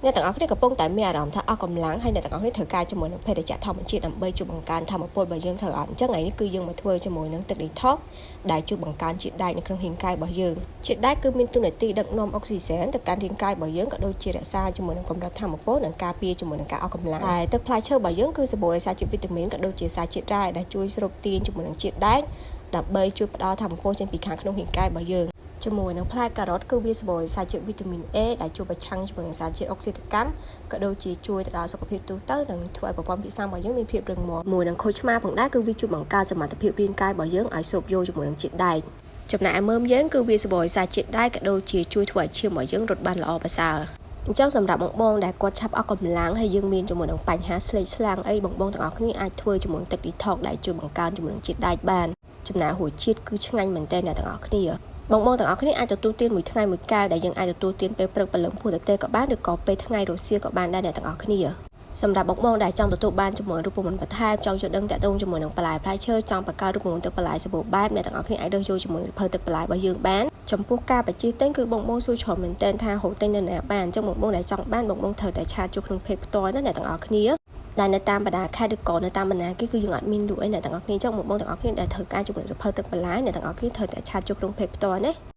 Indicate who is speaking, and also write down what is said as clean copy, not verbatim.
Speaker 1: អ្នកទាំងអស់គ្នាកំពុងតែមានអារម្មណ៍ថាអស់កម្លាំងហើយអ្នកទាំងអស់គ្នាត្រូវការជាមួយនឹងភេទជ្ជៈធម្មជាតិដើម្បីជួយបង្កើនធម្មពលរបស់យើងត្រូវអត់អញ្ចឹងថ្ងៃនេះគឺយើងមកធ្វើជាមួយនឹងទឹក detox ដែលជួយបង្កើនជាតិដែកនៅក្នុងរាងកាយរបស់យើងជាតិដែកគឺមានតួនាទីដឹកនាំអុកស៊ីហ្សែនទៅកាន់រាងកាយរបស់យើងក៏ដូចជារក្សាជាមួយនឹងកម្រិតធម្មពលនិងការពារជាមួយនឹងការអស់កម្លាំងហើយទឹកផ្លែឈើរបស់យើងគឺសម្បូរដោយសារជាតិវីតាមីនក៏ដូចជាសារជាតិរ៉ែដែលជួយស្រូបទាញជាមួយនឹងជាតិដែកដើម្បីជួយផ្ដល់ធម្មពលចេញពីខាងក្នុងរាងកាយរបស់យើងជាមួយនឹងផ្លែការ៉ុតគឺវាសម្បូរដោយសារជាតិវីតាមីន A ដែលជួយប្រឆាំងជាមួយនឹងសារជាតិអុកស៊ីតកម្មក៏ដូចជាជួយទៅដល់សុខភាពទូទៅនិងធ្វើឲ្យប្រព័ន្ធភាពស៊ាំរបស់យើងមានភាពរឹងមាំមួយនឹងខូចឆ្មាផងដែរគឺវាជួយបង្កើនសមត្ថភាពរាងកាយរបស់យើងឲ្យស្រូបយកជាមួយនឹងជាតិដែកចំណែកឯមើមយើងគឺវាសម្បូរដោយសារជាតិដែកក៏ដូចជាជួយធ្វើឲ្យឈាមរបស់យើងរត់បានល្អប្រសើរអញ្ចឹងសម្រាប់បងដែលគាត់ឆាប់អស់កម្លាំងហើយយើងមានជាមួយនឹងបញ្ហាស្លេកស្លាំងអីបងទាំងអស់គ្នាអាចធ្វើជាមួយនឹងទឹក detox ដែលជួយបង្កើនជាមួយនឹងជាតិដែកបានចំណែករសជាតិគឺឆ្ងាញ់មែនទែនអ្នកទាំងអស់គ្នាបងទាំងអស់គ្នាអាចទទួលទានមួយថ្ងៃមួយកែវដែលយើងអាចទទួលទានពេលព្រឹកព្រលឹមព្រោះតែទេក៏បានឬក៏ពេលថ្ងៃរសៀលក៏បានដែរអ្នកទាំងអស់គ្នាសម្រាប់បងដែលចង់ទទួលបានជាមួយរូបមន្តបន្ថែមចង់យល់ដឹងតាក់ទងជាមួយនឹងបន្លែផ្លែឈើចង់បង្កើតរូបមន្តទឹកបន្លែសម្បូរបែបអ្នកទាំងអស់គ្នាអាចរើសយកជាមួយនឹងសៀវភៅទឹកបន្លែរបស់យើងបានចំពោះការបញ្ជាទិញគឺបងសួរច្រើនមែនទែនថាហូបទិញនៅណាបានអញ្ចឹងបងដែលចង់បានបងត្រូវតែឆាតចូលក្នុងเพจផ្ទាល់ណាអ្នកទាំងអស់គ្នាដែលនៅតាមបណ្ដាខេត្តឬក៏នៅតាមបណ្ដាគេគឺយើងអត់មានលក់អីអ្នកទាំងអស់គ្នាអញ្ចឹងបងទាំងអស់គ្នាដែលត្រូវការជាមួយនឹងសៀវភៅទឹកបន្លែអ្នកទាំងអស់គ្នាត្រូវតែឆាតចូលក្នុងเพจផ្ទាល់ណា